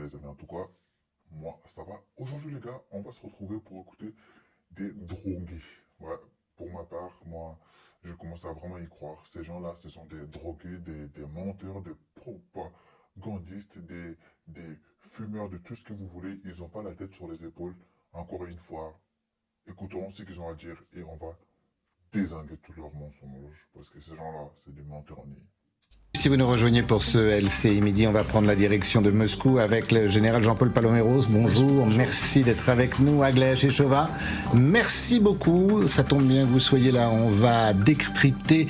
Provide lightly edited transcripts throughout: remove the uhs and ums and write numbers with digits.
les amis. En tout cas, moi, ça va. Aujourd'hui, les gars, on va se retrouver pour écouter des drogués. Ouais, pour ma part, moi, je commence à vraiment y croire. Ces gens-là, ce sont des drogués, des menteurs, des propagandistes, des fumeurs de tout ce que vous voulez. Ils n'ont pas la tête sur les épaules. Encore une fois, écoutons ce qu'ils ont à dire et on va dézinguer tous leurs mensonges. Parce que ces gens-là, c'est des menteurs en ligne. Si vous nous rejoignez pour ce LCI Midi, on va prendre la direction de Moscou avec le général Jean-Paul Paloméros. Bonjour, merci d'être avec nous, Aglaé Chechova. Merci beaucoup, ça tombe bien que vous soyez là. On va décrypter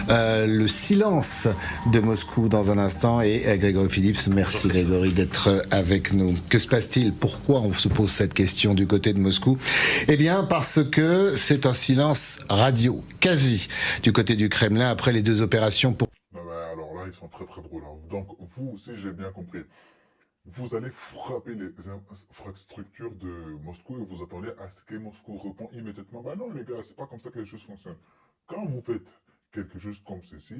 le silence de Moscou dans un instant. Et Grégory Phillips, merci Grégory d'être avec nous. Que se passe-t-il? Pourquoi on se pose cette question du côté de Moscou? Eh bien, parce que c'est un silence radio, quasi, du côté du Kremlin après les deux opérations pour... Alors là, ils sont très très drôles. Donc, vous, si j'ai bien compris, vous allez frapper les infrastructures de Moscou et vous attendez à ce que Moscou réponde immédiatement. Bah non, les gars, c'est pas comme ça que les choses fonctionnent. Quand vous faites quelque chose comme ceci,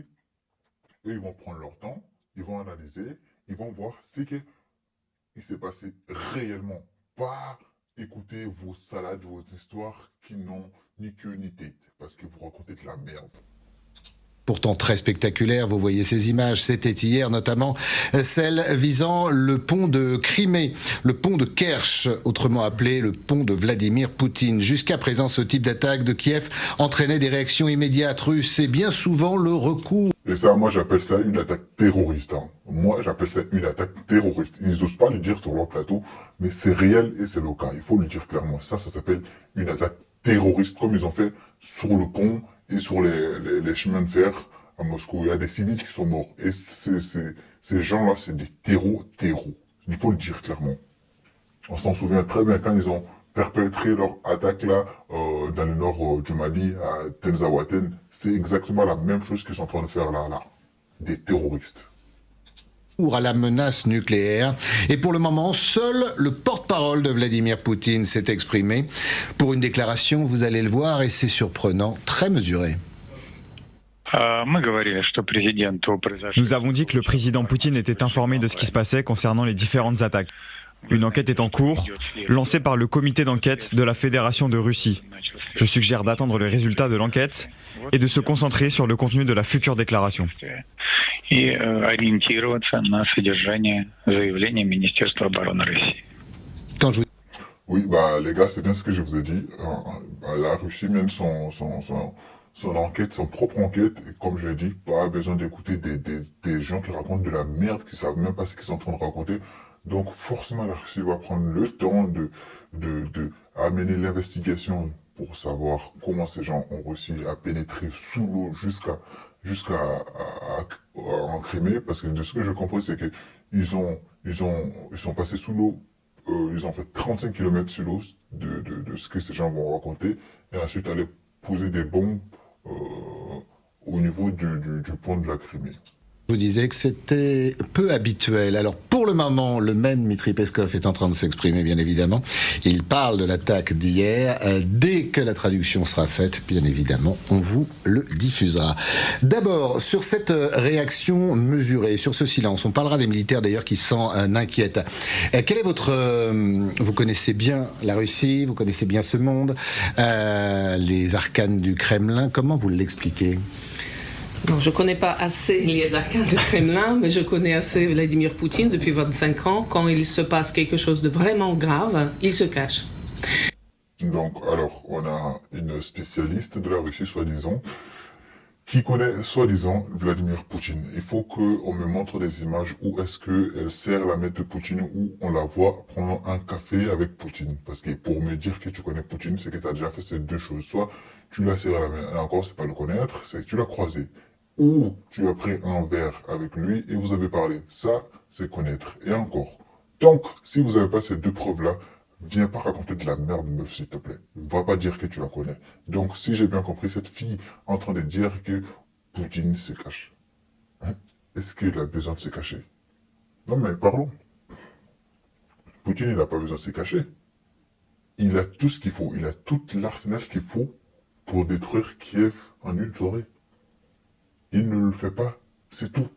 eux, ils vont prendre leur temps, ils vont analyser, ils vont voir ce qu'il s'est passé réellement. Pas écouter vos salades, vos histoires qui n'ont ni queue ni tête, parce que vous racontez de la merde. Pourtant très spectaculaire, vous voyez ces images, c'était hier notamment celle visant le pont de Crimée, le pont de Kerch, autrement appelé le pont de Vladimir Poutine. Jusqu'à présent, ce type d'attaque de Kiev entraînait des réactions immédiates russes et bien souvent le recours. Et ça, moi j'appelle ça une attaque terroriste. Moi j'appelle ça une attaque terroriste. Ils n'osent pas le dire sur leur plateau, mais c'est réel et c'est le cas. Il faut le dire clairement. Ça s'appelle une attaque terroriste, comme ils ont fait sur le pont et sur les chemins de fer à Moscou. Il y a des civils qui sont morts. Et ces gens-là, c'est des terreaux. Il faut le dire clairement. On s'en souvient très bien quand ils ont perpétré leur attaque là dans le nord du Mali, à Tenzawaten. C'est exactement la même chose qu'ils sont en train de faire là. Des terroristes. À la menace nucléaire. Et pour le moment, seul le porte-parole de Vladimir Poutine s'est exprimé pour une déclaration, vous allez le voir, et c'est surprenant, très mesuré. Nous avons dit que le président Poutine était informé de ce qui se passait concernant les différentes attaques. Une enquête est en cours, lancée par le comité d'enquête de la Fédération de Russie. Je suggère d'attendre le résultat de l'enquête et de se concentrer sur le contenu de la future déclaration. И ориентироваться на содержание заявления Министерства обороны России. Oui, les gars, c'est bien ce que je vous ai dit. La Russie mène son enquête, son propre enquête. Et comme je l'ai dit, pas besoin d'écouter des gens qui racontent de la merde, qui savent même pas ce qu'ils sont en train de raconter. Donc forcément, la Russie va prendre le temps de amener l'investigation pour savoir comment ces gens ont réussi à pénétrer sous l'eau jusqu'à en Crimée, parce que de ce que je comprends, c'est que ils sont passés sous l'eau, ils ont fait 35 km sous l'eau de ce que ces gens vont raconter, et ensuite aller poser des bombes au niveau du pont de la Crimée. Je vous disais que c'était peu habituel. Alors pour le moment, le même Dmitri Peskov est en train de s'exprimer, bien évidemment. Il parle de l'attaque d'hier. Dès que la traduction sera faite, bien évidemment, on vous le diffusera. D'abord, sur cette réaction mesurée, sur ce silence, on parlera des militaires d'ailleurs qui s'en inquiètent. Quel est votre... vous connaissez bien la Russie, vous connaissez bien ce monde, les arcanes du Kremlin. Comment vous l'expliquez ? Non, je ne connais pas assez les arcanes du Kremlin, mais je connais assez Vladimir Poutine depuis 25 ans. Quand il se passe quelque chose de vraiment grave, il se cache. Donc, alors, on a une spécialiste de la Russie, soi-disant, qui connaît, soi-disant, Vladimir Poutine. Il faut qu'on me montre des images où est-ce qu'elle serre la main de Poutine, où on la voit prendre un café avec Poutine. Parce que pour me dire que tu connais Poutine, c'est que tu as déjà fait ces deux choses. Soit tu l'as serré la main, et encore, c'est pas le connaître, c'est que tu l'as croisé. Ou tu as pris un verre avec lui et vous avez parlé. Ça, c'est connaître. Et encore. Donc, si vous n'avez pas ces deux preuves-là, viens pas raconter de la merde, meuf, s'il te plaît. Va pas dire que tu la connais. Donc, si j'ai bien compris, cette fille en train de dire que Poutine se cache. Est-ce qu'il a besoin de se cacher? Non, mais parlons. Poutine, il n'a pas besoin de se cacher. Il a tout ce qu'il faut. Il a tout l'arsenal qu'il faut pour détruire Kiev en une soirée. Il ne le fait pas, c'est tout.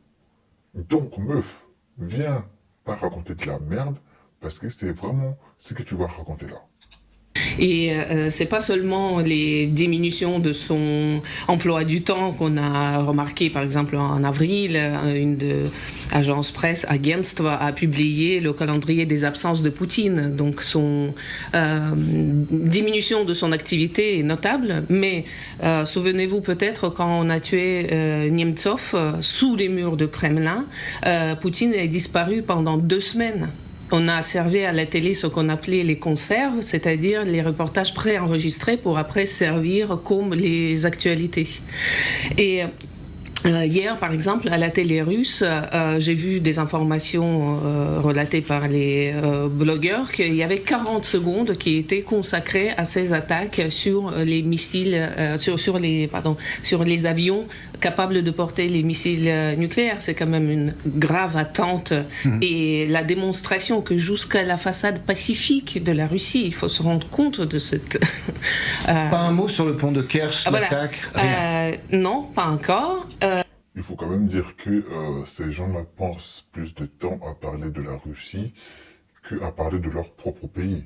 Donc, meuf, viens pas raconter de la merde, parce que c'est vraiment ce que tu vas raconter là. Et c'est pas seulement les diminutions de son emploi du temps qu'on a remarqué, par exemple en avril, une agence presse, Agentstva, a publié le calendrier des absences de Poutine. Donc son diminution de son activité est notable, mais souvenez-vous peut-être quand on a tué Nemtsov sous les murs de Kremlin, Poutine est disparu pendant 2 semaines. On a servi à la télé ce qu'on appelait les conserves, c'est-à-dire les reportages préenregistrés pour après servir comme les actualités. Et hier, par exemple, à la télé russe, j'ai vu des informations relatées par les blogueurs qu'il y avait 40 secondes qui étaient consacrées à ces attaques sur les missiles, sur les avions capables de porter les missiles nucléaires. C'est quand même une grave attente. Et la démonstration que jusqu'à la façade pacifique de la Russie, il faut se rendre compte de cette... Pas un mot sur le pont de Kerch, l'attaque, rien. Non, pas encore. Il faut quand même dire que ces gens-là pensent plus de temps à parler de la Russie qu'à parler de leur propre pays.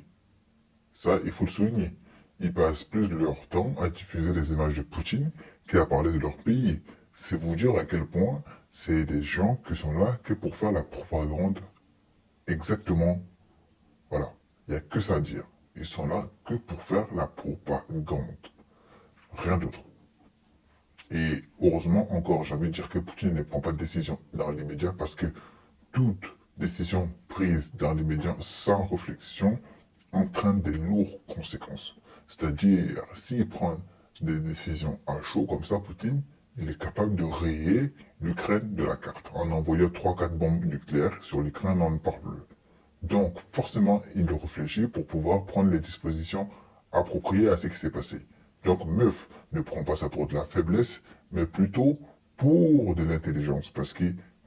Ça, il faut le souligner. Ils passent plus de leur temps à diffuser les images de Poutine qu'à parler de leur pays. C'est vous dire à quel point c'est des gens qui sont là que pour faire la propagande. Exactement. Voilà. Il n'y a que ça à dire. Ils sont là que pour faire la propagande. Rien d'autre. Et heureusement encore, j'ai envie de dire que Poutine ne prend pas de décision dans les médias parce que toute décision prise dans les médias sans réflexion entraîne des lourdes conséquences. C'est-à-dire, s'il prend des décisions à chaud comme ça, Poutine, il est capable de rayer l'Ukraine de la carte en envoyant 3-4 bombes nucléaires sur l'Ukraine en parle plus. Donc forcément, il réfléchit pour pouvoir prendre les dispositions appropriées à ce qui s'est passé. Donc meuf, ne prends pas ça pour de la faiblesse, mais plutôt pour de l'intelligence, parce que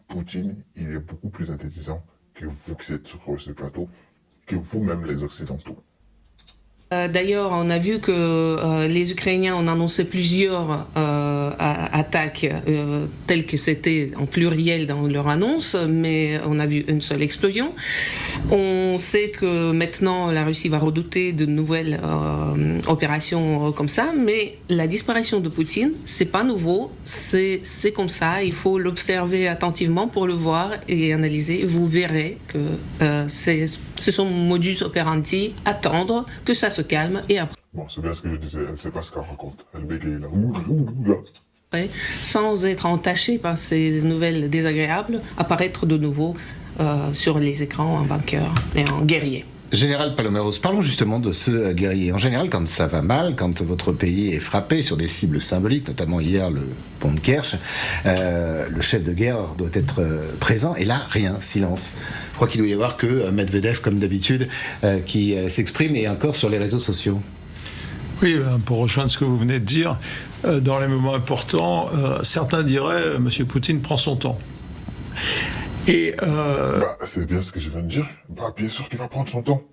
Poutine, il est beaucoup plus intelligent que vous qui êtes sur ce plateau, que vous-même les Occidentaux. D'ailleurs, on a vu que les Ukrainiens ont annoncé plusieurs attaques telles que c'était en pluriel dans leur annonce, mais on a vu une seule explosion. On sait que maintenant la Russie va redouter de nouvelles opérations comme ça, mais la disparition de Poutine, c'est pas nouveau, c'est comme ça. Il faut l'observer attentivement pour le voir et analyser. Vous verrez que c'est son modus operandi, attendre que ça se calme et après. Bon, c'est bien ce que je disais, elle ne sait pas ce qu'elle raconte. Elle bégaye là. Sans être entachée par ces nouvelles désagréables, apparaître de nouveau sur les écrans en vainqueur et en guerrier. Général Paloméros, parlons justement de ce guerrier. En général, quand ça va mal, quand votre pays est frappé sur des cibles symboliques, notamment hier le pont de Kerch, le chef de guerre doit être présent, et là, rien, silence. Je crois qu'il doit y avoir que Medvedev, comme d'habitude, qui s'exprime, et encore sur les réseaux sociaux. Oui, pour rejoindre ce que vous venez de dire, dans les moments importants, certains diraient « M. Poutine prend son temps ». Et c'est bien ce que je viens de dire. Bien sûr qu'il va prendre son temps.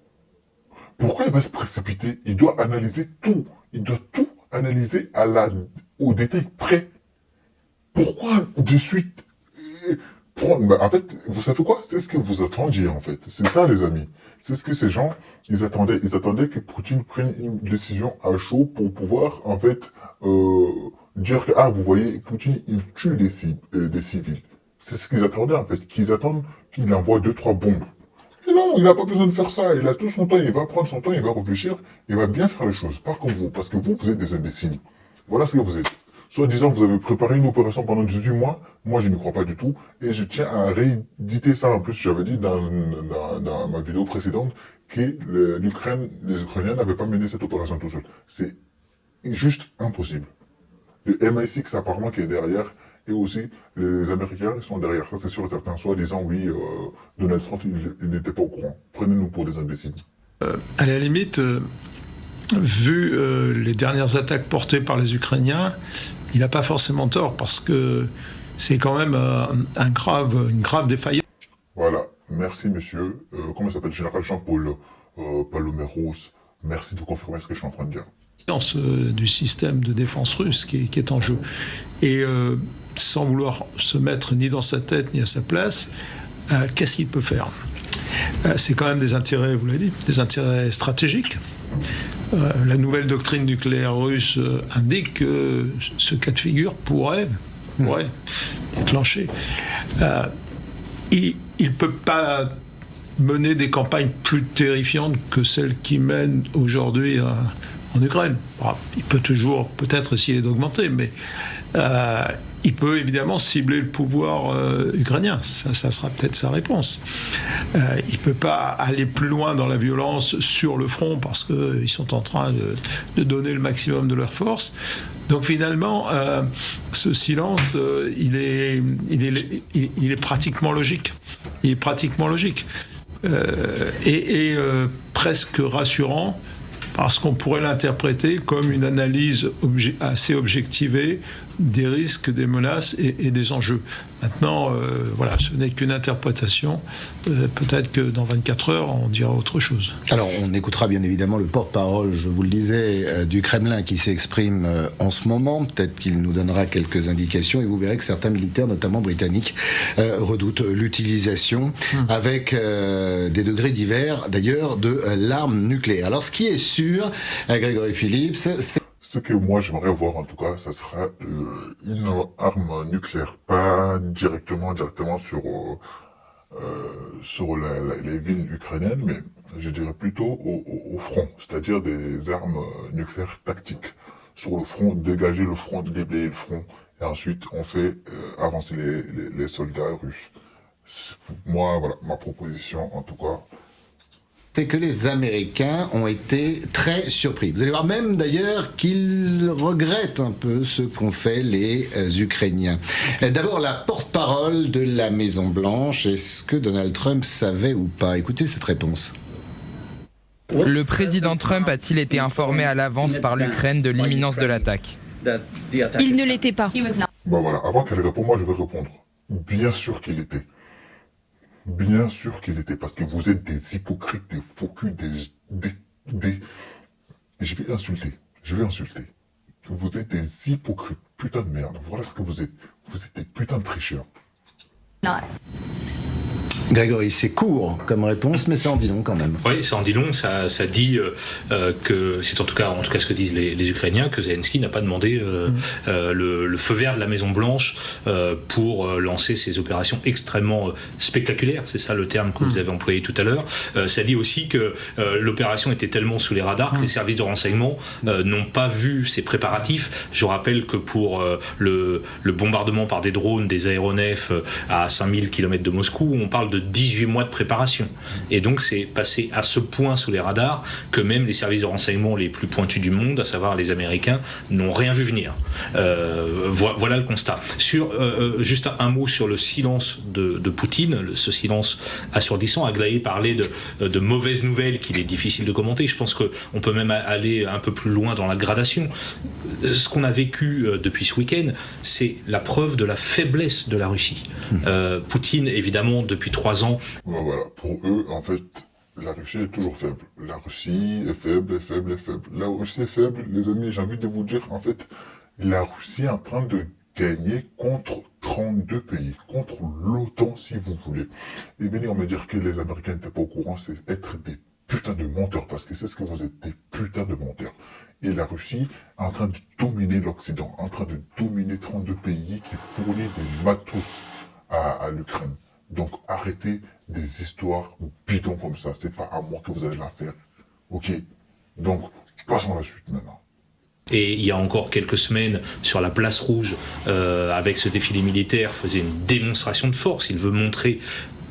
Pourquoi il va se précipiter? Il doit analyser tout. Il doit tout analyser au détail près. Pourquoi de suite prendre... En fait, vous savez quoi? C'est ce que vous attendiez, en fait. C'est ça, les amis. C'est ce que ces gens, ils attendaient. Ils attendaient que Poutine prenne une décision à chaud pour pouvoir, en fait, dire que, vous voyez, Poutine, il tue des civils. C'est ce qu'ils attendaient, en fait. Qu'ils attendent qu'il envoie 2-3 bombes. Et non, il n'a pas besoin de faire ça. Il a tout son temps. Il va prendre son temps, il va réfléchir. Il va bien faire les choses. Pas comme vous. Parce que vous êtes des imbéciles. Voilà ce que vous êtes. Soit disant, vous avez préparé une opération pendant 18 mois. Moi, je n'y crois pas du tout. Et je tiens à rééditer ça. En plus, j'avais dit dans ma vidéo précédente que les Ukrainiens n'avaient pas mené cette opération tout seul. C'est juste impossible. Le MI6 apparemment qui est derrière. Et aussi, les Américains sont derrière. Ça, c'est sûr et certain. Soit disant, oui, Donald Trump, il n'était pas au courant. Prenez-nous pour des imbéciles. À la limite, vu les dernières attaques portées par les Ukrainiens, il n'a pas forcément tort, parce que c'est quand même une grave défaillance. Voilà. Merci, monsieur. Comment il s'appelle? Général Jean-Paul Paloméros. Merci de confirmer ce que je suis en train de dire. Du système de défense russe qui est en jeu. Et sans vouloir se mettre ni dans sa tête ni à sa place, qu'est-ce qu'il peut faire ? C'est quand même des intérêts, vous l'avez dit, des intérêts stratégiques. La nouvelle doctrine nucléaire russe indique que ce cas de figure pourrait déclencher. Il ne peut pas mener des campagnes plus terrifiantes que celles qui mènent aujourd'hui en Ukraine. Il peut toujours peut-être essayer d'augmenter, mais il peut évidemment cibler le pouvoir ukrainien. Ça sera peut-être sa réponse. Il ne peut pas aller plus loin dans la violence sur le front parce qu'ils sont en train de donner le maximum de leur force. Donc finalement, ce silence, il est pratiquement logique. Il est pratiquement logique. Et presque rassurant, parce qu'on pourrait l'interpréter comme une analyse assez objectivée des risques, des menaces et des enjeux. Maintenant, voilà, ce n'est qu'une interprétation. Peut-être que dans 24 heures, on dira autre chose. Alors, on écoutera bien évidemment le porte-parole, je vous le disais, du Kremlin qui s'exprime en ce moment. Peut-être qu'il nous donnera quelques indications et vous verrez que certains militaires, notamment britanniques, redoutent l'utilisation avec des degrés divers, d'ailleurs, de l'arme nucléaire. Alors, ce qui est sûr, Grégory Phillips, c'est... Ce que moi j'aimerais voir en tout cas, ça sera une arme nucléaire, pas directement sur les villes ukrainiennes, mais je dirais plutôt au front, c'est-à-dire des armes nucléaires tactiques sur le front, dégager le front, déblayer le front, et ensuite on fait avancer les soldats russes. Moi, voilà, ma proposition en tout cas. C'est que les Américains ont été très surpris. Vous allez voir même d'ailleurs qu'ils regrettent un peu ce qu'ont fait les Ukrainiens. D'abord, la porte-parole de la Maison-Blanche. Est-ce que Donald Trump savait ou pas ? Écoutez cette réponse. Le président Trump a-t-il été informé à l'avance par l'Ukraine de l'imminence de l'attaque ? Il ne l'était pas. Bon voilà, avant qu'elle réponde, moi je vais répondre. Bien sûr qu'il était. Bien sûr qu'il était, parce que vous êtes des hypocrites, des faux culs, des... Je vais insulter. Vous êtes des hypocrites, putain de merde. Voilà ce que vous êtes. Vous êtes des putains de tricheurs. Grégory, c'est court comme réponse, mais ça en dit long quand même. Oui, ça en dit long. Ça dit que c'est en tout cas ce que disent les Ukrainiens, que Zelensky n'a pas demandé le feu vert de la Maison Blanche pour lancer ces opérations extrêmement spectaculaires. C'est ça le terme que vous avez employé tout à l'heure. Ça dit aussi que l'opération était tellement sous les radars que les services de renseignement n'ont pas vu ces préparatifs. Je rappelle que pour le bombardement par des drones, des aéronefs à 5000 km de Moscou, on parle de 18 mois de préparation. Et donc c'est passé à ce point sous les radars que même les services de renseignement les plus pointus du monde, à savoir les Américains, n'ont rien vu venir. Voilà le constat. Juste un mot sur le silence de Poutine, ce silence assourdissant. Aglaé parlait de mauvaises nouvelles qu'il est difficile de commenter. Je pense qu'on peut même aller un peu plus loin dans la gradation. Ce qu'on a vécu depuis ce week-end, c'est la preuve de la faiblesse de la Russie. Poutine, évidemment, depuis 3 ans. Voilà, pour eux, en fait, la Russie est toujours faible. La Russie est faible. La Russie est faible, les amis, j'ai envie de vous dire, en fait, la Russie est en train de gagner contre 32 pays, contre l'OTAN, si vous voulez. Et venir me dire que les Américains n'étaient pas au courant, c'est être des putains de menteurs, parce que c'est ce que vous êtes, des putains de menteurs. Et la Russie est en train de dominer l'Occident, en train de dominer 32 pays qui fournissent des matos à l'Ukraine. Donc arrêtez des histoires bidons comme ça. C'est pas à moi que vous allez la faire. Ok. Donc passons à la suite maintenant. Et il y a encore quelques semaines, sur la place rouge, avec ce défilé militaire, faisait une démonstration de force. Il veut montrer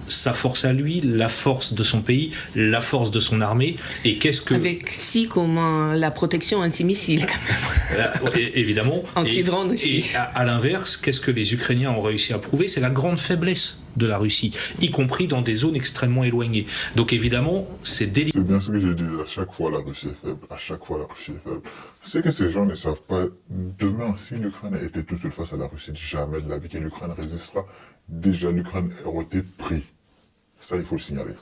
sa force à lui, la force de son pays, la force de son armée. Et qu'est-ce que... Avec comme la protection antimissile, quand même. Évidemment. Anti-drone aussi. Et à l'inverse, qu'est-ce que les Ukrainiens ont réussi à prouver ? C'est la grande faiblesse de la Russie, y compris dans des zones extrêmement éloignées. Donc évidemment, c'est délicat. C'est bien ce que j'ai dit, à chaque fois la Russie est faible, à chaque fois la Russie est faible. C'est que ces gens ne savent pas, demain, si l'Ukraine était tout seul face à la Russie, jamais de la vie que l'Ukraine résistera. Déjà, l'Ukraine aurait été pris. Ça, il faut le signaler.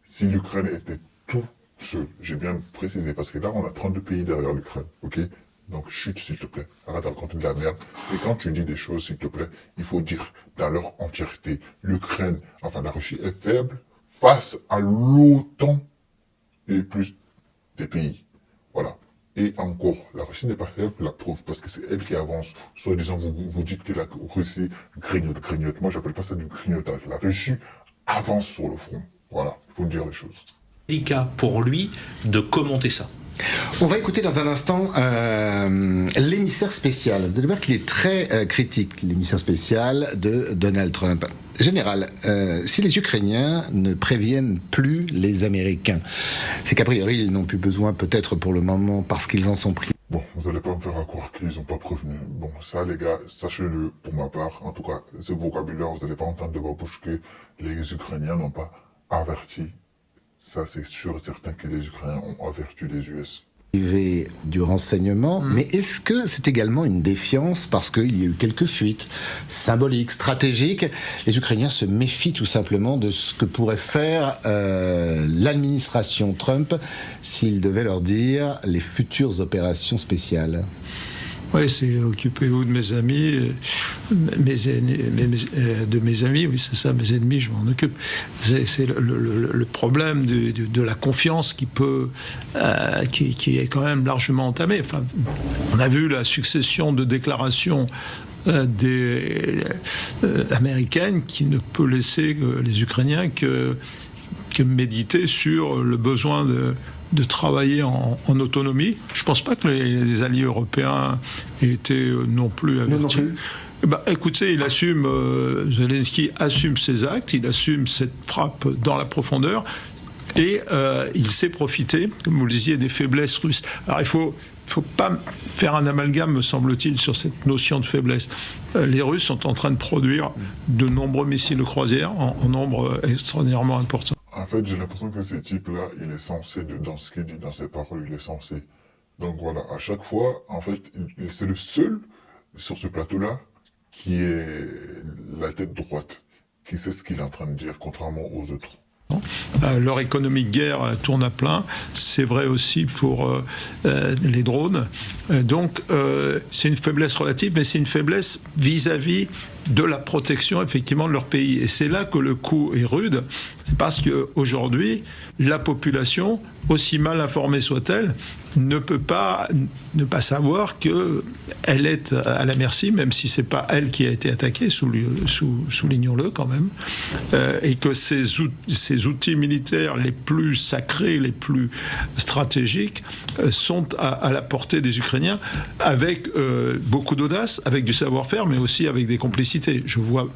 Si l'Ukraine était tout seul, j'ai bien précisé, parce que là, on a 32 pays derrière l'Ukraine, ok ? Donc, chute, s'il te plaît. Arrête de raconter de la merde. Et quand tu dis des choses, s'il te plaît, il faut dire dans leur entièreté. L'Ukraine, enfin la Russie est faible face à l'OTAN et plus des pays. Voilà. Et encore, la Russie n'est pas faible, la preuve, parce que c'est elle qui avance. Soi-disant, vous dites que la Russie grignote. Moi, j'appelle pas ça du grignotage. La Russie avance sur le front. Voilà, il faut dire les choses. Délicat pour lui de commenter ça. On va écouter dans un instant l'émissaire spécial. Vous allez voir qu'il est très critique, l'émissaire spécial de Donald Trump. Général, si les Ukrainiens ne préviennent plus les Américains, c'est qu'a priori ils n'ont plus besoin peut-être pour le moment parce qu'ils en sont pris. Bon, vous allez pas me faire croire qu'ils n'ont pas prévenu. Bon, ça les gars, sachez-le pour ma part. En tout cas, ce vocabulaire, vous n'allez pas entendre de ma bouche que les Ukrainiens n'ont pas averti. Ça, c'est sûr et certain que les Ukrainiens ont averti les US. Du renseignement, mais est-ce que c'est également une défiance parce qu'il y a eu quelques fuites symboliques, stratégiques? Les Ukrainiens se méfient tout simplement de ce que pourrait faire l'administration Trump s'il devait leur dire les futures opérations spéciales. Oui, c'est occupez-vous de mes amis, de mes amis, oui, c'est ça, mes ennemis, je m'en occupe. C'est le problème de la confiance qui est quand même largement entamée. Enfin, on a vu la succession de déclarations américaines qui ne peut laisser les Ukrainiens que méditer sur le besoin de travailler en autonomie. Je ne pense pas que les alliés européens aient été non plus avertis. Écoutez, Zelensky assume ses actes, il assume cette frappe dans la profondeur, et il sait profiter, comme vous le disiez, des faiblesses russes. Alors il faut pas faire un amalgame, me semble-t-il, sur cette notion de faiblesse. Les Russes sont en train de produire de nombreux missiles de croisière en nombre extraordinairement important. En fait, j'ai l'impression que ce type-là, il est censé, dans ce qu'il dit, dans ses paroles, il est censé. Donc voilà, à chaque fois, en fait, c'est le seul sur ce plateau-là qui est la tête droite, qui sait ce qu'il est en train de dire, contrairement aux autres. Leur économie de guerre tourne à plein. C'est vrai aussi pour les drones. Donc, c'est une faiblesse relative, mais c'est une faiblesse vis-à-vis de la protection, effectivement, de leur pays. Et c'est là que le coup est rude. C'est parce qu'aujourd'hui, la population, aussi mal informée soit-elle, ne peut pas ne pas savoir qu'elle est à la merci, même si ce n'est pas elle qui a été attaquée, soulignons-le quand même, et que ces outils militaires les plus sacrés, les plus stratégiques, sont à la portée des Ukrainiens, avec beaucoup d'audace, avec du savoir-faire, mais aussi avec des complicités. Je vois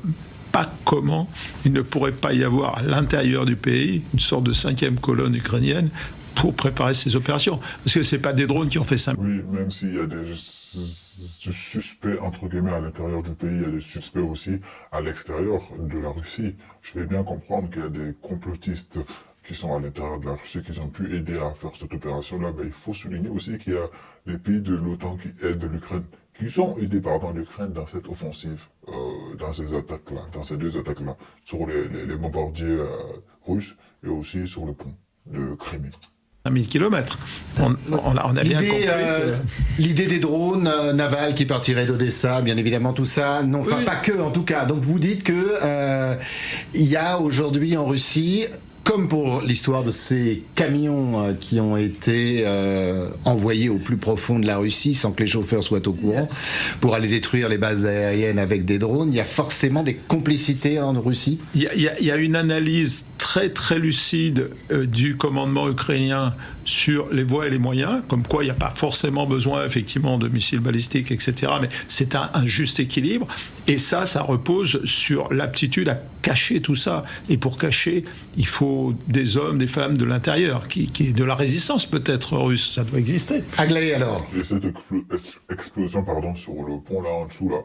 pas comment il ne pourrait pas y avoir à l'intérieur du pays une sorte de 5e colonne ukrainienne pour préparer ces opérations. Parce que c'est pas des drones qui ont fait ça. Oui, même s'il y a des suspects, entre guillemets, à l'intérieur du pays, il y a des suspects aussi à l'extérieur de la Russie. Je vais bien comprendre qu'il y a des complotistes qui sont à l'intérieur de la Russie, qui ont pu aider à faire cette opération-là, mais il faut souligner aussi qu'il y a des pays de l'OTAN qui aident l'Ukraine, qui ont aidé, l'Ukraine dans cette offensive, dans ces attaques-là, dans ces deux attaques-là, sur les bombardiers russes et aussi sur le pont de Crimée. 1000 km. On a bien compris. L'idée des drones navals qui partiraient d'Odessa, bien évidemment, tout ça, non, enfin, oui. Pas que, en tout cas. Donc vous dites que il y a aujourd'hui en Russie, comme pour l'histoire de ces camions qui ont été envoyés au plus profond de la Russie sans que les chauffeurs soient au courant, pour aller détruire les bases aériennes avec des drones, il y a forcément des complicités en Russie. Il y a une analyse très très lucide du commandement ukrainien sur les voies et les moyens, comme quoi il n'y a pas forcément besoin effectivement de missiles balistiques, etc. Mais c'est un juste équilibre. Et ça repose sur l'aptitude à cacher tout ça. Et pour cacher, il faut des hommes, des femmes de l'intérieur, qui de la résistance peut-être russe, ça doit exister. Aglaé alors. Et cette explosion, sur le pont là en dessous là.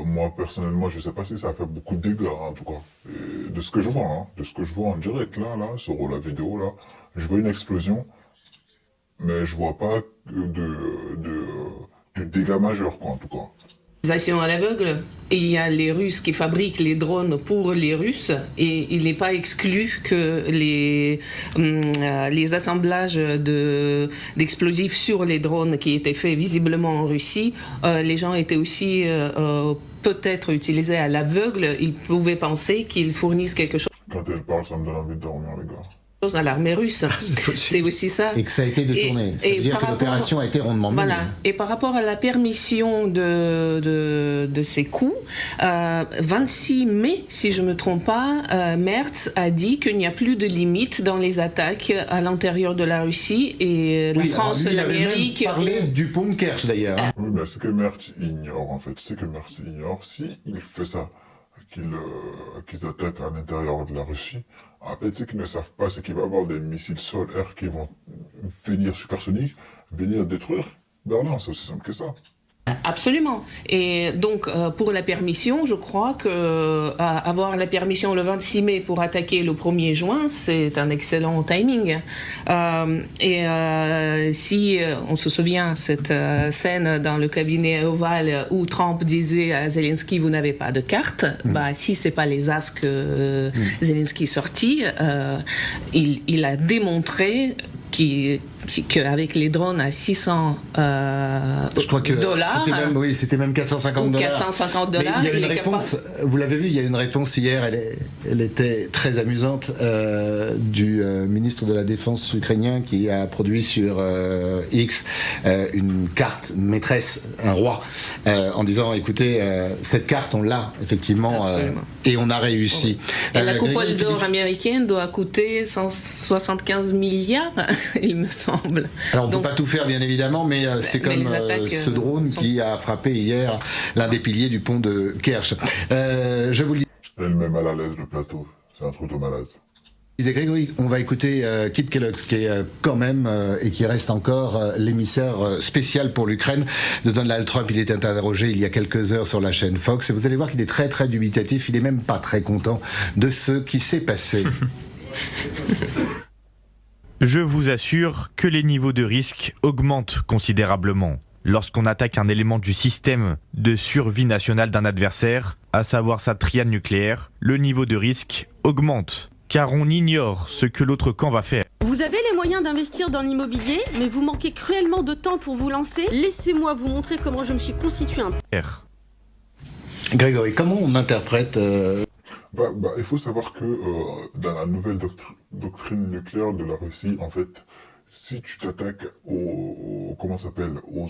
Moi personnellement, je sais pas si ça a fait beaucoup de dégâts en tout cas. Et de ce que je vois, en direct là, sur la vidéo là, je vois une explosion, mais je vois pas de dégâts majeurs en tout cas. À l'aveugle, il y a les Russes qui fabriquent les drones pour les Russes et il n'est pas exclu que les assemblages d'explosifs sur les drones qui étaient faits visiblement en Russie, les gens étaient aussi peut-être utilisé à l'aveugle, ils pouvaient penser qu'ils fournissent quelque chose Quand elle parle, ça me donne envie de dormir, les gars. à l'armée russe. C'est aussi ça. Et que ça a été détourné. Ça veut dire que l'opération a été rondement menée. Voilà. Et par rapport à la permission de ces coups, 26 mai, si je ne me trompe pas, Merz a dit qu'il n'y a plus de limite dans les attaques à l'intérieur de la Russie et la France, l'Amérique... Il avait même parlé du pont de Kerch d'ailleurs. Oui, mais ce que Merz ignore, en fait, c'est que Merz ignore, si il fait ça, qu'ils attaquent à l'intérieur de la Russie, en fait, ce qu'ils ne savent pas, c'est qu'il va y avoir des missiles sol-air qui vont venir supersoniques, venir détruire Berlin. C'est aussi simple que ça. Absolument. Et donc, pour la permission, je crois que avoir la permission le 26 mai pour attaquer le 1er juin, c'est un excellent timing. Si on se souvient cette scène dans le cabinet ovale où Trump disait à Zelensky, vous n'avez pas de carte, si c'est pas les as que Zelensky sortit, il a démontré qu'avec les drones à 600 je crois que dollars, c'était même 450 dollars. 450 dollars. Il y a une réponse. Vous l'avez vu, il y a une réponse hier. Elle était très amusante du ministre de la Défense ukrainien qui a produit sur X une carte maîtresse, un roi, en disant écoutez, cette carte on l'a effectivement et on a réussi. Et la coupole d'or américaine doit coûter 175 milliards, il me semble. Alors on ne peut pas tout faire bien évidemment, mais c'est comme ce drone qui a frappé hier l'un des piliers du pont de Kerch. Je vous le dis. Elle met mal à l'aise le plateau, c'est un truc de malade. Disait Grégory, on va écouter Kit Kellogg, qui est quand même et qui reste encore l'émissaire spécial pour l'Ukraine de Donald Trump. Il était interrogé il y a quelques heures sur la chaîne Fox et vous allez voir qu'il est très très dubitatif. Il est même pas très content de ce qui s'est passé. Je vous assure que les niveaux de risque augmentent considérablement. Lorsqu'on attaque un élément du système de survie nationale d'un adversaire, à savoir sa triade nucléaire, le niveau de risque augmente, car on ignore ce que l'autre camp va faire. Vous avez les moyens d'investir dans l'immobilier, mais vous manquez cruellement de temps pour vous lancer. Laissez-moi vous montrer comment je me suis constitué un... Grégory, comment on interprète il faut savoir que dans la nouvelle doctrine nucléaire de la Russie, en fait, si tu t'attaques aux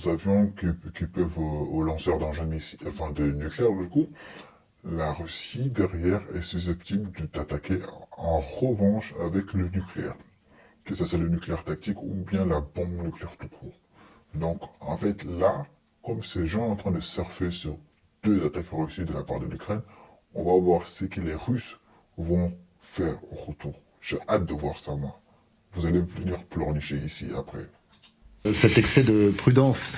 avions qui peuvent, aux lanceurs d'engins de nucléaire, du coup, la Russie, derrière, est susceptible de t'attaquer en revanche avec le nucléaire. Que ça c'est le nucléaire tactique ou bien la bombe nucléaire tout court. Donc, en fait, là, comme ces gens sont en train de surfer sur 2 attaques réussies de la part de l'Ukraine, on va voir ce que les Russes vont faire au retour. J'ai hâte de voir ça, moi. Vous allez venir pleurnicher ici après. Cet excès de prudence,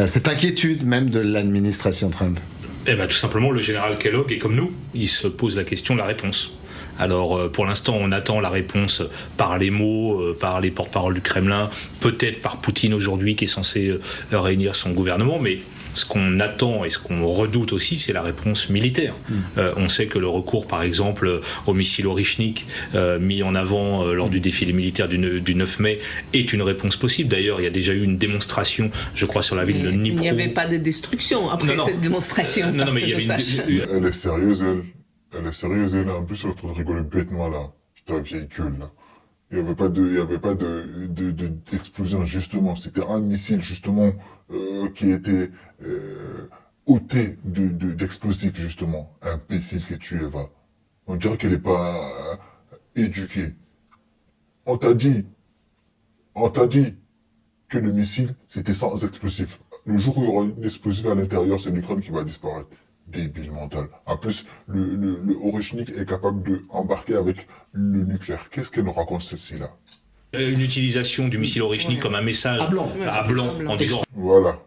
cette inquiétude même de l'administration Trump. Tout simplement, le général Kellogg est comme nous, il se pose la question de la réponse. Alors, pour l'instant, on attend la réponse par les mots, par les porte-paroles du Kremlin, peut-être par Poutine aujourd'hui qui est censé réunir son gouvernement, mais ce qu'on attend et ce qu'on redoute aussi, c'est la réponse militaire. On sait que le recours, par exemple, au missile Orychnik mis en avant lors du défilé militaire du 9 mai est une réponse possible. D'ailleurs, il y a déjà eu une démonstration, je crois, sur la ville de Dnipro. Il n'y avait pas de destruction après cette démonstration. Non, mais il y avait Elle est sérieuse, elle. Elle est sérieuse, elle. En plus, elle est en train de rigoler bêtement, là. Putain, vieille gueule, là. Il n'y avait pas d'explosion, justement. C'était un missile, justement, qui était ôté d'explosifs, justement. Imbécile que tu es, va. On dirait qu'elle n'est pas éduquée. On t'a dit que le missile, c'était sans explosif. Le jour où il y aura une explosif à l'intérieur, c'est l'Ukraine qui va disparaître. Débile mental. En plus, le Orychnik est capable d'embarquer avec le nucléaire. Qu'est-ce qu'elle nous raconte celle-ci-là? Une utilisation du missile Orychnik comme un message à blanc en disant... Voilà.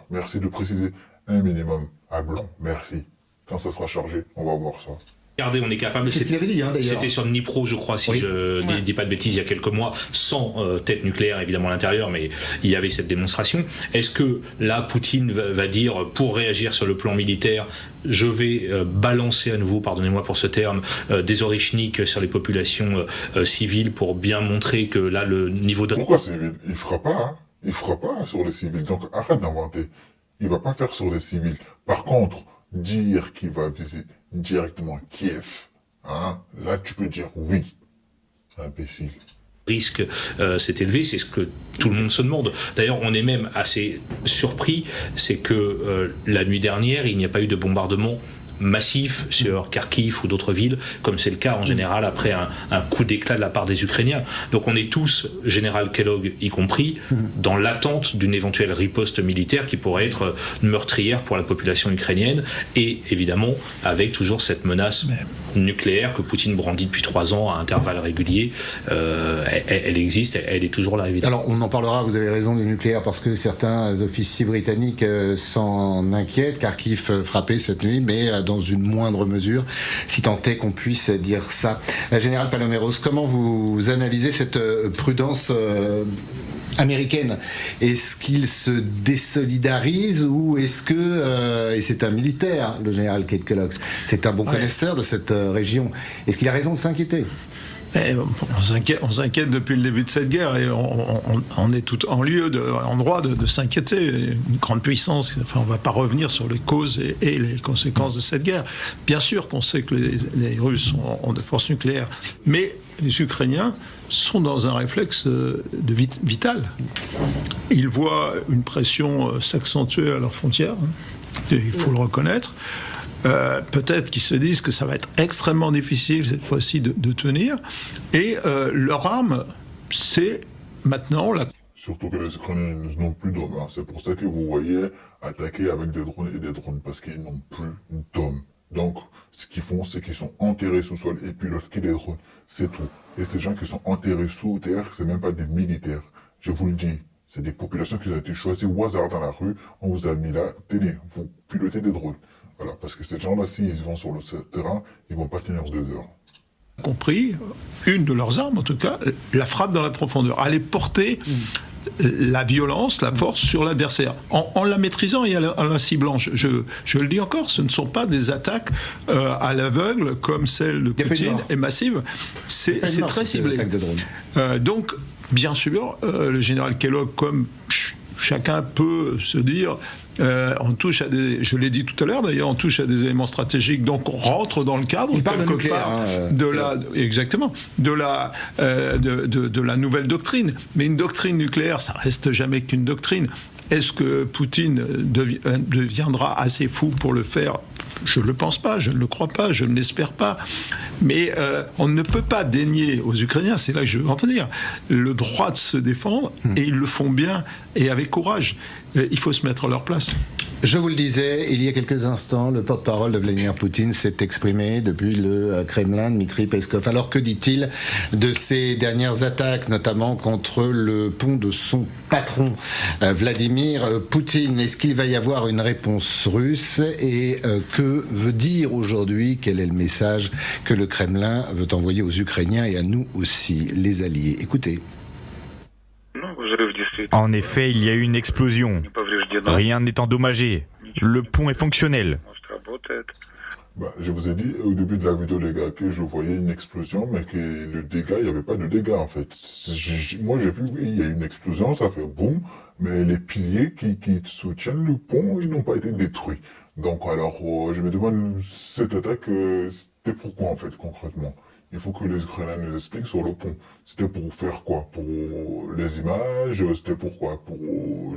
Merci de préciser un minimum. À blanc, merci. Quand ça sera chargé, on va voir ça. Regardez, on est capable. C'est ce qu'il avait dit, d'ailleurs. C'était sur Dnipro, je crois, si je ne dis pas de bêtises, il y a quelques mois, sans tête nucléaire évidemment à l'intérieur, mais il y avait cette démonstration. Est-ce que là, Poutine va dire, pour réagir sur le plan militaire, je vais balancer à nouveau, pardonnez-moi pour ce terme, des Orychnik sur les populations civiles pour bien montrer que là, le niveau de... Pourquoi civil? Il fera pas, hein. Il fera pas sur les civils. Donc arrête d'inventer. Il va pas faire sur les civils. Par contre, dire qu'il va viser directement Kiev, hein, là tu peux dire oui, imbécile. Risque s'est élevé, c'est ce que tout le monde se demande. D'ailleurs, on est même assez surpris, c'est que la nuit dernière, il n'y a pas eu de bombardement massif sur Kharkiv ou d'autres villes, comme c'est le cas en général après un coup d'éclat de la part des Ukrainiens. Donc on est tous, général Kellogg y compris, dans l'attente d'une éventuelle riposte militaire qui pourrait être meurtrière pour la population ukrainienne, et évidemment avec toujours cette menace nucléaire que Poutine brandit depuis 3 ans à intervalles réguliers. Elle existe, elle est toujours là, évidemment. Alors on en parlera, vous avez raison, du nucléaire, parce que certains officiers britanniques s'en inquiètent. Kharkiv frappé cette nuit, mais dans une moindre mesure, si tant est qu'on puisse dire ça. Général Paloméros, comment vous analysez cette prudence américaine? Est-ce qu'il se désolidarise ou est-ce que, et c'est un militaire, le général Keith Kellogg, c'est un bon connaisseur de cette région, est-ce qu'il a raison de s'inquiéter? On s'inquiète depuis le début de cette guerre et on est tout en droit de s'inquiéter. Une grande puissance, enfin, on ne va pas revenir sur les causes et les conséquences de cette guerre. Bien sûr qu'on sait que les Russes ont de forces nucléaires, mais les Ukrainiens sont dans un réflexe vital. Ils voient une pression s'accentuer à leurs frontières, il faut le reconnaître. Peut-être qu'ils se disent que ça va être extrêmement difficile cette fois-ci de tenir. Et leur arme, c'est maintenant la... Surtout que les Ukrainiens n'ont plus d'hommes. Hein. C'est pour ça que vous voyez attaquer avec des drones et des drones, parce qu'ils n'ont plus d'hommes. Donc, ce qu'ils font, c'est qu'ils sont enterrés sous sol et puis lorsqu'il y a des drones, c'est tout. Et ces gens qui sont enterrés sous terre, c'est même pas des militaires. Je vous le dis, c'est des populations qui ont été choisies au hasard dans la rue. On vous a mis là, tenez, vous pilotez des drones. Voilà, parce que ces gens-là, s'ils vont sur le terrain, ils vont pas tenir 2 heures. Compris, une de leurs armes, en tout cas, la frappe dans la profondeur. Aller porter la violence, la force sur l'adversaire, en la maîtrisant et en la ciblant. Je le dis encore, ce ne sont pas des attaques à l'aveugle comme celle de Poutine et massives. C'est très ciblé. Donc, bien sûr, le général Kellogg, comme chacun peut se dire, on touche à des, je l'ai dit tout à l'heure d'ailleurs, on touche à des éléments stratégiques, donc on rentre dans le cadre quelque part de la, exactement, de la nouvelle doctrine. Mais une doctrine nucléaire, ça reste jamais qu'une doctrine. Est-ce que Poutine deviendra assez fou pour le faire ? Je ne le pense pas, je ne le crois pas, je ne l'espère pas. Mais on ne peut pas dénier aux Ukrainiens, c'est là que je veux en venir, le droit de se défendre, et ils le font bien et avec courage. Il faut se mettre à leur place. Je vous le disais, il y a quelques instants, le porte-parole de Vladimir Poutine s'est exprimé depuis le Kremlin, Dmitri Peskov. Alors que dit-il de ces dernières attaques, notamment contre le pont de son patron, Vladimir Poutine? Est-ce qu'il va y avoir une réponse russe? Et que veut dire aujourd'hui, quel est le message que le Kremlin veut envoyer aux Ukrainiens et à nous aussi, les alliés? Écoutez. En effet, il y a eu une explosion. Rien n'est endommagé. Le pont est fonctionnel. Bah, je vous ai dit au début de la vidéo, les gars, que je voyais une explosion, mais que le dégât, il n'y avait pas de dégâts, en fait. Moi, j'ai vu, oui, il y a une explosion, ça fait boum, mais les piliers qui soutiennent le pont, ils n'ont pas été détruits. Donc, alors, je me demande, cette attaque, c'était pourquoi, en fait, concrètement? Il faut que les Ukrainiens nous expliquent sur le pont. C'était pour faire quoi? Pour les images? C'était pour quoi? Pour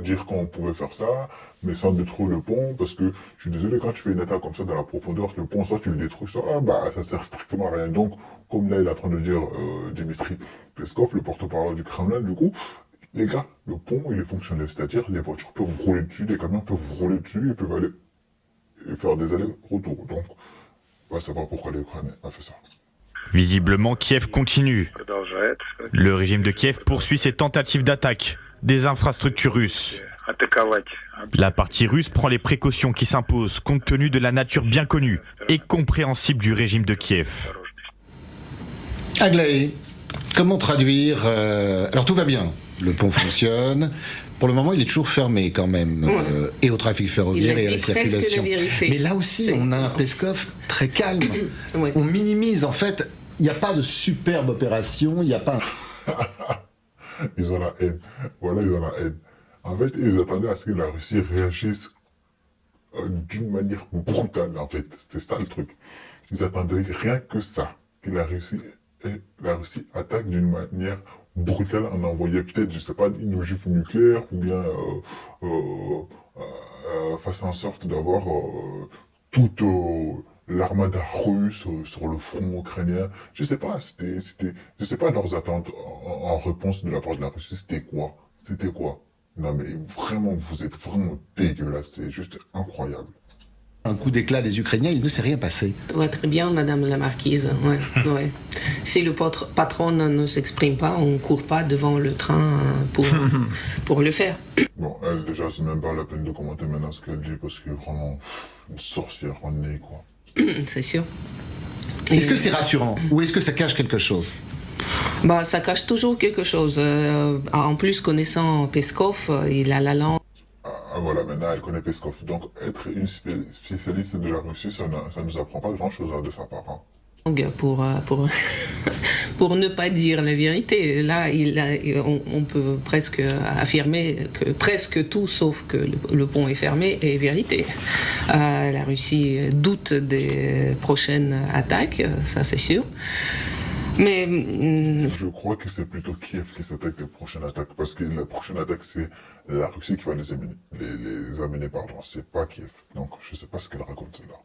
dire qu'on pouvait faire ça, mais sans détruire le pont? Parce que, je suis désolé, quand tu fais une attaque comme ça dans la profondeur, le pont, soit tu le détruis, soit, ça sert strictement à rien. Donc, comme là, il est en train de dire Dmitri Peskov, le porte-parole du Kremlin, du coup, les gars, le pont, il est fonctionnel. C'est-à-dire, les voitures peuvent rouler dessus, les camions peuvent rouler dessus, ils peuvent aller et faire des allers-retours. Donc, on va savoir pourquoi l'Ukraine a fait ça. Visiblement, Kiev continue. Le régime de Kiev poursuit ses tentatives d'attaque des infrastructures russes. La partie russe prend les précautions qui s'imposent compte tenu de la nature bien connue et compréhensible du régime de Kiev. Aglaé, comment traduire alors tout va bien, le pont fonctionne. Pour le moment, il est toujours fermé quand même, et au trafic ferroviaire et à la circulation. Mais là aussi, on a un Peskov très calme. On minimise, en fait, il n'y a pas de superbe opération, il n'y a pas... Ils ont la haine. Voilà, ils ont la haine. En fait, ils attendaient à ce que la Russie réagisse d'une manière brutale, en fait. C'est ça le truc. Ils attendaient rien que ça. Et la Russie attaque d'une manière brutale en envoyant peut-être, je sais pas, une ogive nucléaire ou bien fasse en sorte d'avoir toute l'armada russe sur le front ukrainien. Je sais pas, je sais pas leurs attentes en réponse de la part de la Russie, c'était quoi? C'était quoi? Non mais vraiment, vous êtes vraiment dégueulasse, c'est juste incroyable. Un coup d'éclat des Ukrainiens, il ne s'est rien passé. Ouais, très bien, Madame la Marquise. Ouais, ouais. Si le patron ne s'exprime pas, on ne court pas devant le train pour le faire. Bon, elle, déjà, c'est même pas la peine de commenter maintenant ce qu'elle dit, parce que vraiment, une sorcière en nez, quoi. C'est sûr. Est-ce que c'est rassurant ou est-ce que ça cache quelque chose? Bah, ça cache toujours quelque chose. En plus, connaissant Peskov, il a la langue. Ah voilà, maintenant elle connaît Peskov. Donc être une spécialiste de la Russie, ça nous apprend pas grand-chose de sa part. Hein. Pour ne pas dire la vérité. Là, on peut presque affirmer que presque tout, sauf que le pont est fermé, est vérité. La Russie doute des prochaines attaques, ça c'est sûr. Mais je crois que c'est plutôt Kiev qui s'attaque des prochaines attaques, parce que la prochaine attaque, c'est la Russie qui va les amener, c'est pas Kiev. Donc je sais pas ce qu'elle raconte là.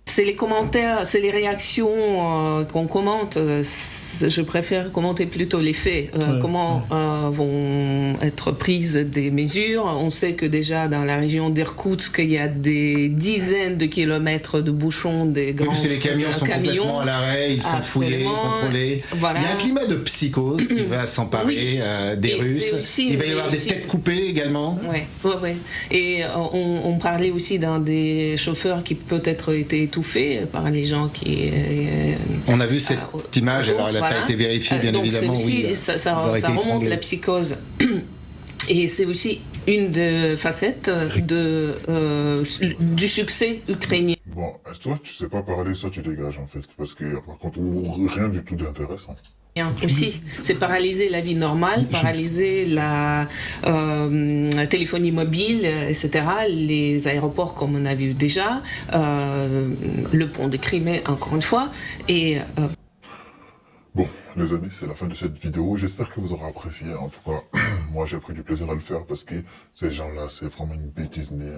C'est les commentaires, c'est les réactions qu'on commente. Je préfère commenter plutôt les faits. Comment vont être prises des mesures. On sait que déjà dans la région d'Irkoutsk, il y a des dizaines de kilomètres de bouchons, des grands parce que les camions sont complètement à l'arrêt, ils sont fouillés, contrôlés. Voilà. Il y a un climat de psychose qui va s'emparer des Russes. Il va y avoir des têtes coupées également. Ouais. Et on parlait aussi d'un des chauffeurs qui peut-être étaient étouffés par les gens qui... on a vu cette image, alors elle n'a pas été vérifiée, bien évidemment. Aussi, ça remonte la psychose. Et c'est aussi une des facettes du succès ukrainien. Bon, toi, tu sais pas parler, ça tu dégages en fait, parce que par contre, rien du tout d'intéressant. Aussi, c'est paralyser la vie normale, paralyser la téléphonie mobile, etc. Les aéroports, comme on a vu déjà, le pont de Crimée, encore une fois, et... Bon, les amis, c'est la fin de cette vidéo. J'espère que vous aurez apprécié. En tout cas, moi, j'ai pris du plaisir à le faire parce que ces gens-là, c'est vraiment une bêtise née.